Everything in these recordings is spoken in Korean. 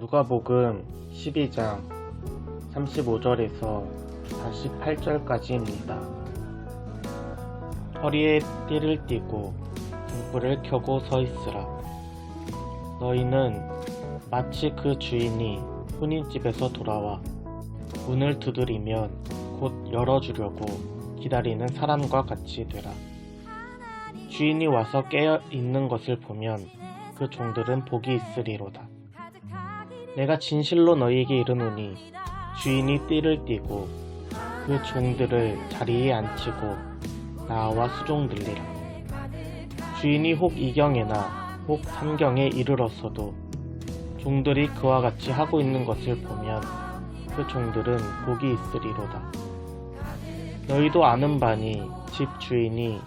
누가복음 12장 35절에서 48절까지입니다. 허리에 띠를 띠고 등불을 켜고 서 있으라. 너희는 마치 그 주인이 혼인집에서 돌아와 문을 두드리면 곧 열어주려고 기다리는 사람과 같이 되라. 주인이 와서 깨어 있는 것을 보면 그 종들은 복이 있으리로다. 내가 진실로 너희에게 이르노니 주인이 띠를 띠고 그 종들을 자리에 앉히고 나와 수종들리라. 주인이 혹 이경에나 혹 삼경에 이르렀어도 종들이 그와 같이 하고 있는 것을 보면 그 종들은 복이 있으리로다. 너희도 아는 바니 집 주인이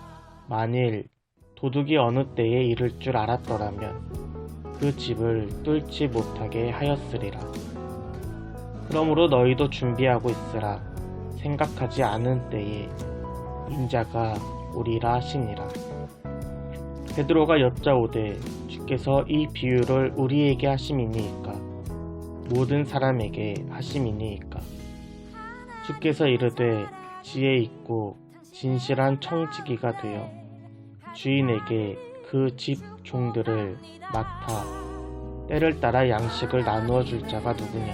만일 도둑이 어느 때에 이를 줄 알았더라면 그 집을 뚫지 못하게 하였으리라. 그러므로 너희도 준비하고 있으라. 생각하지 않은 때에 인자가 오리라 하시니라. 베드로가 여짜오되 주께서 이 비유를 우리에게 하심이니이까 모든 사람에게 하심이니이까. 주께서 이르되 지혜 있고 진실한 청지기가 되어 주인에게 그 집 종들을 맡아 때를 따라 양식을 나누어 줄 자가 누구냐.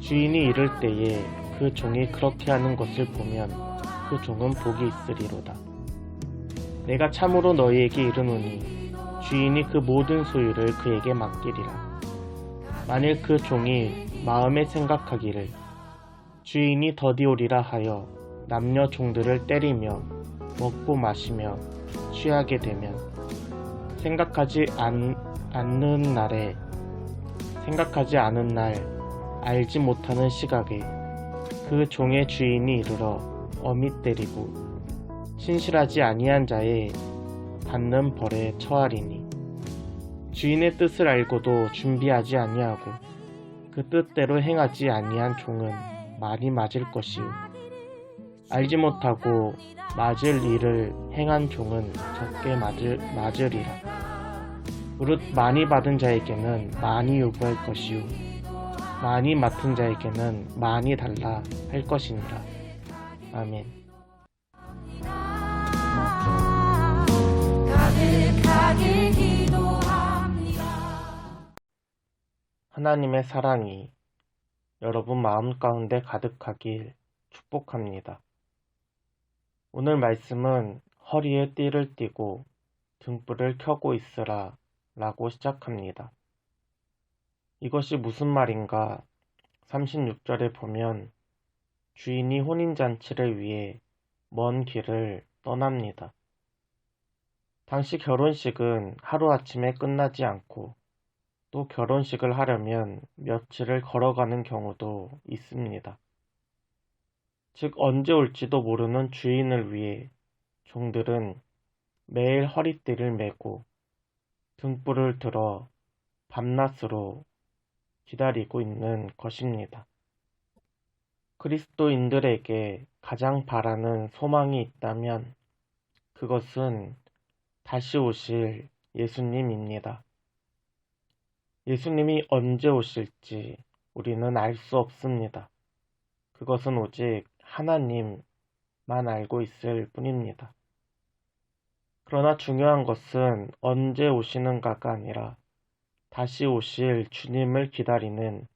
주인이 이를 때에 그 종이 그렇게 하는 것을 보면 그 종은 복이 있으리로다. 내가 참으로 너희에게 이르노니 주인이 그 모든 소유를 그에게 맡기리라. 만일 그 종이 마음에 생각하기를 주인이 더디오리라 하여 남녀 종들을 때리며 먹고 마시며 취하게 되면 생각하지 않는 날 알지 못하는 시각에 그 종의 주인이 이르러 엄히 때리고 신실하지 아니한 자의 받는 벌에 처하리니 주인의 뜻을 알고도 준비하지 아니하고 그 뜻대로 행하지 아니한 종은 많이 맞을 것이요 알지 못하고 맞을 일을 행한 종은 적게 맞으리라. 무릇 많이 받은 자에게는 많이 요구할 것이요 많이 맡은 자에게는 많이 달라 할 것이니라. 아멘. 하나님의 사랑이 여러분 마음 가운데 가득하길 축복합니다. 오늘 말씀은 허리에 띠를 띠고 등불을 켜고 있으라 라고 시작합니다. 이것이 무슨 말인가? 36절에 보면 주인이 혼인잔치를 위해 먼 길을 떠납니다. 당시 결혼식은 하루아침에 끝나지 않고 또 결혼식을 하려면 며칠을 걸어가는 경우도 있습니다. 즉 언제 올지도 모르는 주인을 위해 종들은 매일 허리띠를 메고 등불을 들어 밤낮으로 기다리고 있는 것입니다. 그리스도인들에게 가장 바라는 소망이 있다면 그것은 다시 오실 예수님입니다. 예수님이 언제 오실지 우리는 알 수 없습니다. 그것은 오직 하나님만 알고 있을 뿐입니다. 그러나 중요한 것은 언제 오시는가가 아니라 다시 오실 주님을 기다리는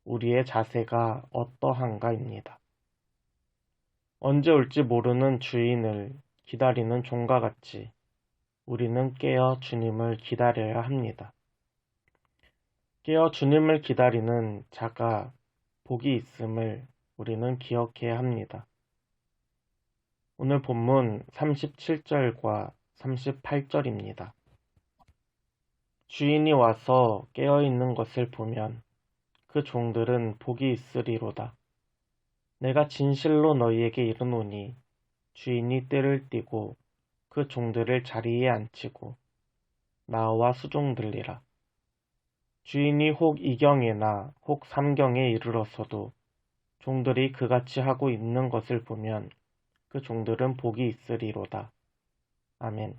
우리의 자세가 어떠한가입니다. 언제 올지 모르는 주인을 기다리는 종과 같이 우리는 깨어 주님을 기다려야 합니다. 깨어 주님을 기다리는 자가 복이 있음을 우리는 기억해야 합니다. 오늘 본문 37절과 38절입니다. 주인이 와서 깨어있는 것을 보면 그 종들은 복이 있으리로다. 내가 진실로 너희에게 이르노니 주인이 띠를 띠고 그 종들을 자리에 앉히고 나와 수종들리라. 주인이 혹 이경에나 혹 삼경에 이르러서도 종들이 그같이 하고 있는 것을 보면 그 종들은 복이 있으리로다. 아멘.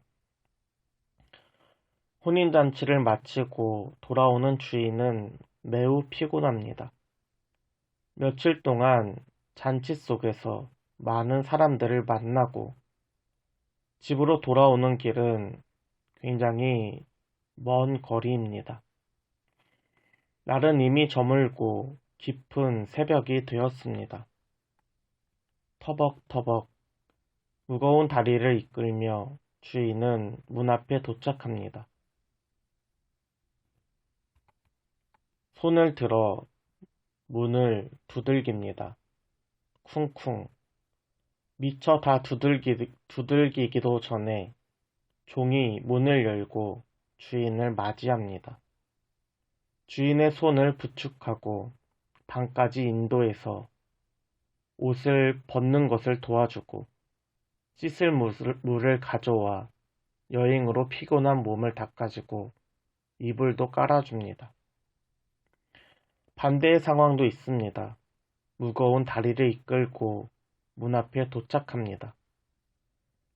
혼인잔치를 마치고 돌아오는 주인은 매우 피곤합니다. 며칠 동안 잔치 속에서 많은 사람들을 만나고 집으로 돌아오는 길은 굉장히 먼 거리입니다. 날은 이미 저물고 깊은 새벽이 되었습니다. 터벅터벅 무거운 다리를 이끌며 주인은 문 앞에 도착합니다. 손을 들어 문을 두들깁니다. 쿵쿵. 미처 다 두들기기도 전에 종이 문을 열고 주인을 맞이합니다. 주인의 손을 부축하고 방까지 인도해서 옷을 벗는 것을 도와주고 씻을 물을 가져와 여행으로 피곤한 몸을 닦아주고 이불도 깔아줍니다. 반대의 상황도 있습니다. 무거운 다리를 이끌고 문 앞에 도착합니다.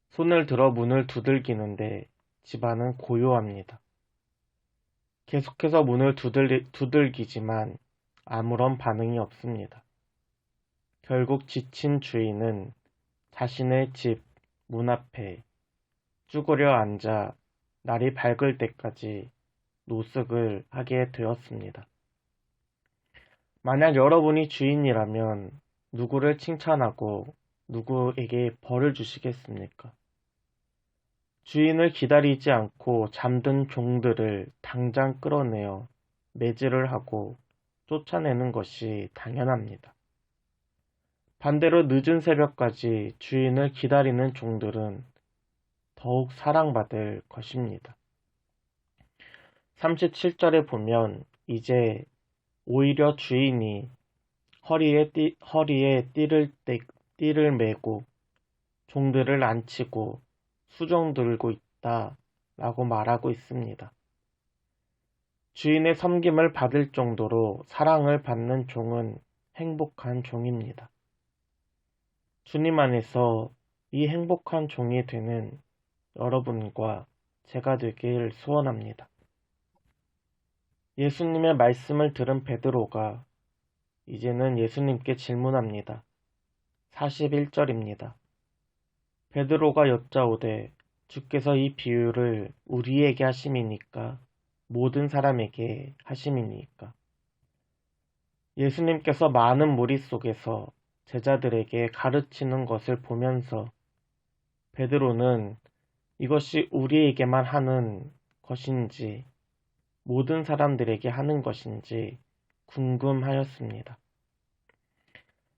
손을 들어 문을 두들기는데 집안은 고요합니다. 계속해서 문을 두들기지만 아무런 반응이 없습니다. 결국 지친 주인은 자신의 집 문 앞에 쭈그려 앉아 날이 밝을 때까지 노숙을 하게 되었습니다. 만약 여러분이 주인이라면 누구를 칭찬하고 누구에게 벌을 주시겠습니까? 주인을 기다리지 않고 잠든 종들을 당장 끌어내어 매질을 하고 쫓아내는 것이 당연합니다. 반대로 늦은 새벽까지 주인을 기다리는 종들은 더욱 사랑받을 것입니다. 37절에 보면 이제 오히려 주인이 허리에 띠를 메고 종들을 앉히고 수종 들고 있다 라고 말하고 있습니다. 주인의 섬김을 받을 정도로 사랑을 받는 종은 행복한 종입니다. 주님 안에서 이 행복한 종이 되는 여러분과 제가 되길 소원합니다. 예수님의 말씀을 들은 베드로가 이제는 예수님께 질문합니다. 41절입니다. 베드로가 여짜오되 주께서 이 비유를 우리에게 하심이니까 모든 사람에게 하심이니까. 예수님께서 많은 무리 속에서 제자들에게 가르치는 것을 보면서 베드로는 이것이 우리에게만 하는 것인지 모든 사람들에게 하는 것인지 궁금하였습니다.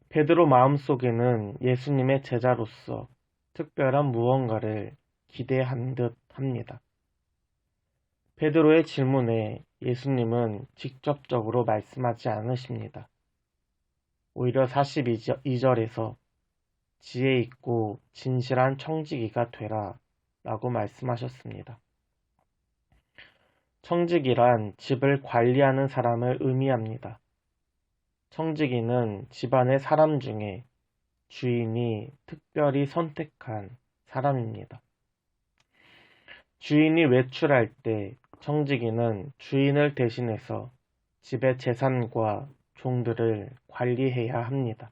베드로 마음속에는 예수님의 제자로서 특별한 무언가를 기대한 듯 합니다. 베드로의 질문에 예수님은 직접적으로 말씀하지 않으십니다. 오히려 42절에서 지혜 있고 진실한 청지기가 되라 라고 말씀하셨습니다. 청지기란 집을 관리하는 사람을 의미합니다. 청지기는 집안의 사람 중에 주인이 특별히 선택한 사람입니다. 주인이 외출할 때 청지기는 주인을 대신해서 집의 재산과 종들을 관리해야 합니다.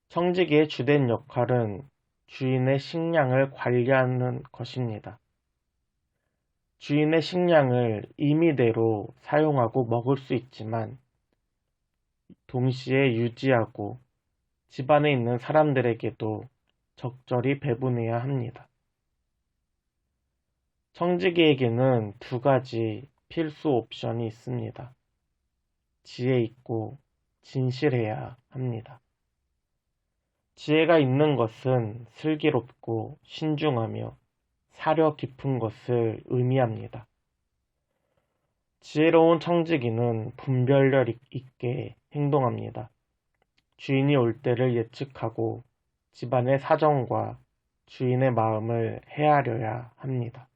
청지기의 주된 역할은 주인의 식량을 관리하는 것입니다. 주인의 식량을 임의대로 사용하고 먹을 수 있지만 동시에 유지하고 집안에 있는 사람들에게도 적절히 배분해야 합니다. 청지기에게는 두 가지 필수 옵션이 있습니다. 지혜 있고 진실해야 합니다. 지혜가 있는 것은 슬기롭고 신중하며 사려 깊은 것을 의미합니다. 지혜로운 청지기는 분별력 있게 행동합니다. 주인이 올 때를 예측하고 집안의 사정과 주인의 마음을 헤아려야 합니다.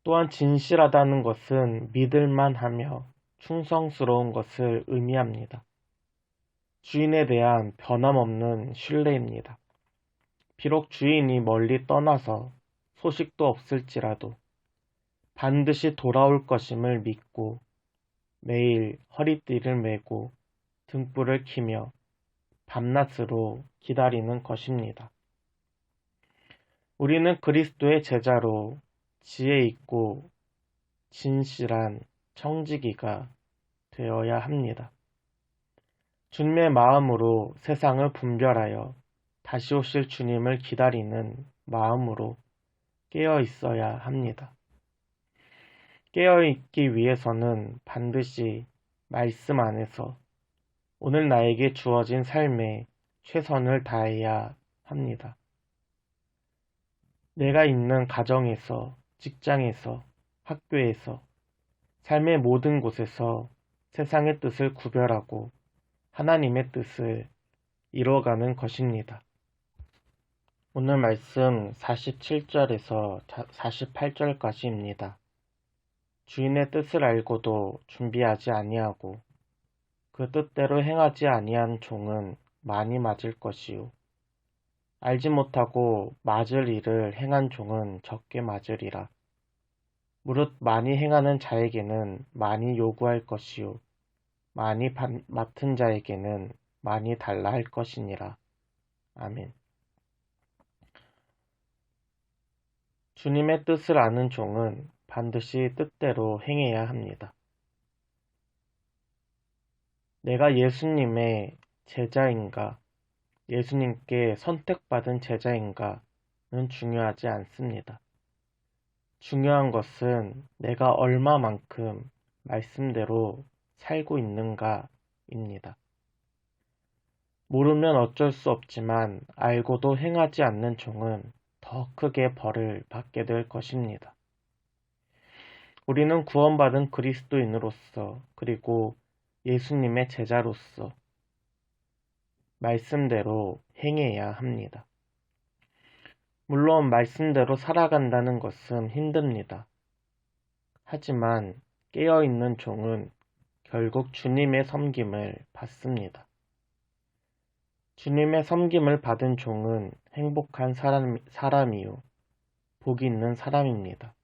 또한 진실하다는 것은 믿을만하며 충성스러운 것을 의미합니다. 주인에 대한 변함없는 신뢰입니다. 비록 주인이 멀리 떠나서 소식도 없을지라도 반드시 돌아올 것임을 믿고 매일 허리띠를 메고 등불을 켜며 밤낮으로 기다리는 것입니다. 우리는 그리스도의 제자로 지혜 있고 진실한 청지기가 되어야 합니다. 주님의 마음으로 세상을 분별하여 다시 오실 주님을 기다리는 마음으로 깨어 있어야 합니다. 깨어 있기 위해서는 반드시 말씀 안에서 오늘 나에게 주어진 삶에 최선을 다해야 합니다. 내가 있는 가정에서, 직장에서, 학교에서, 삶의 모든 곳에서 세상의 뜻을 구별하고 하나님의 뜻을 이뤄가는 것입니다. 오늘 말씀 47절에서 48절까지입니다. 주인의 뜻을 알고도 준비하지 아니하고 그 뜻대로 행하지 아니한 종은 많이 맞을 것이요 알지 못하고 맞을 일을 행한 종은 적게 맞으리라. 무릇 많이 행하는 자에게는 많이 요구할 것이요 많이 맡은 자에게는 많이 달라 할 것이니라. 아멘. 주님의 뜻을 아는 종은 반드시 뜻대로 행해야 합니다. 내가 예수님의 제자인가, 예수님께 선택받은 제자인가는 중요하지 않습니다. 중요한 것은 내가 얼마만큼 말씀대로 살고 있는가입니다. 모르면 어쩔 수 없지만 알고도 행하지 않는 종은 더 크게 벌을 받게 될 것입니다. 우리는 구원받은 그리스도인으로서 그리고 예수님의 제자로서 말씀대로 행해야 합니다. 물론 말씀대로 살아간다는 것은 힘듭니다. 하지만 깨어있는 종은 결국 주님의 섬김을 받습니다. 주님의 섬김을 받은 종은 행복한 사람이요 복이 있는 사람입니다.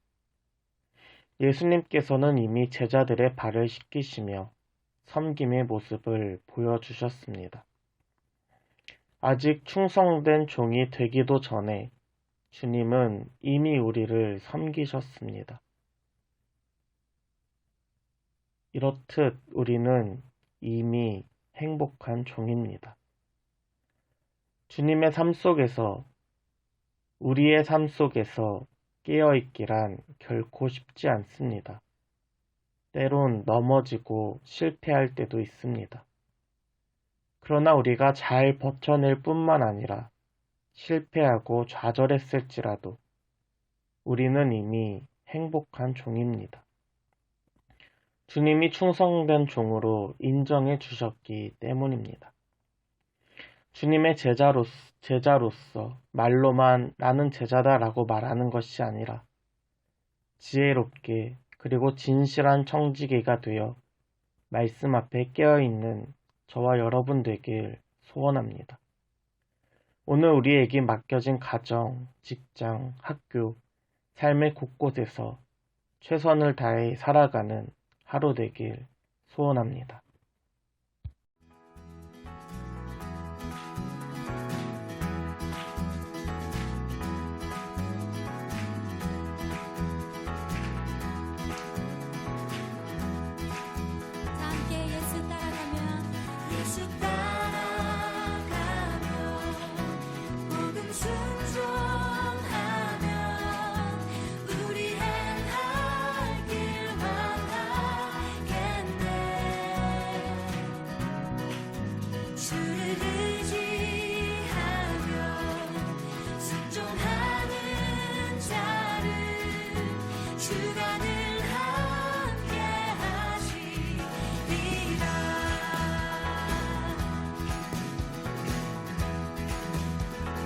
예수님께서는 이미 제자들의 발을 씻기시며 섬김의 모습을 보여주셨습니다. 아직 충성된 종이 되기도 전에 주님은 이미 우리를 섬기셨습니다. 이렇듯 우리는 이미 행복한 종입니다. 주님의 삶 속에서, 우리의 삶 속에서 깨어있기란 결코 쉽지 않습니다. 때론 넘어지고 실패할 때도 있습니다. 그러나 우리가 잘 버텨낼 뿐만 아니라 실패하고 좌절했을지라도 우리는 이미 행복한 종입니다. 주님이 충성된 종으로 인정해 주셨기 때문입니다. 주님의 제자로서 말로만 나는 제자다라고 말하는 것이 아니라 지혜롭게 그리고 진실한 청지기가 되어 말씀 앞에 깨어있는 저와 여러분 되길 소원합니다. 오늘 우리에게 맡겨진 가정, 직장, 학교, 삶의 곳곳에서 최선을 다해 살아가는 하루 되길 소원합니다.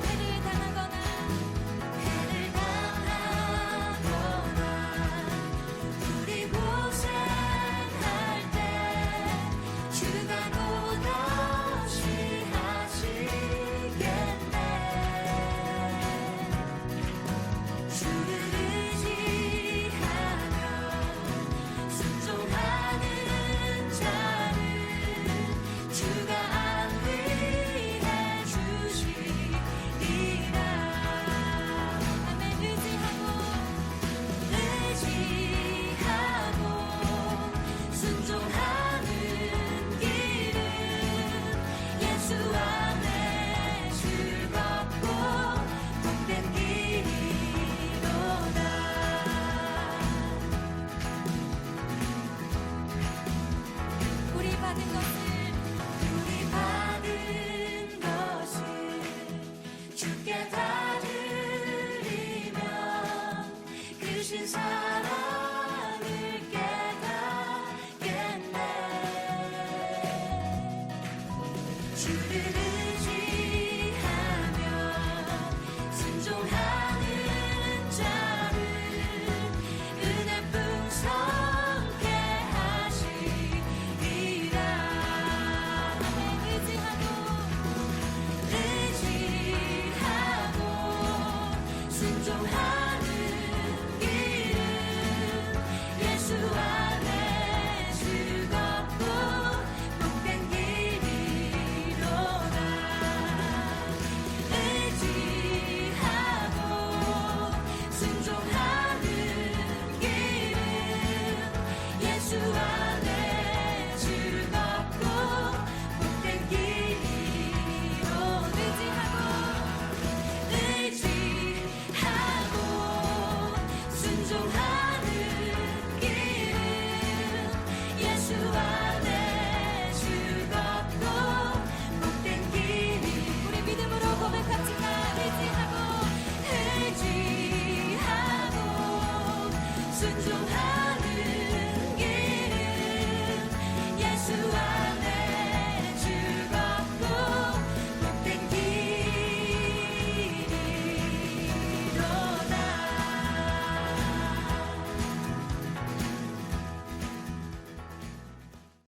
해를 당하고 순종하는 길은 예수 안에 즐겁고 복된 길이로다. 의지하고 순종하는 길은 예수 안에 즐겁고 복된 길이로. 의지하고 순종하는 길은 예수 안에 즐겁고 복된 길이. 우리 믿음으로 고백합시다. 의지하고 순종하는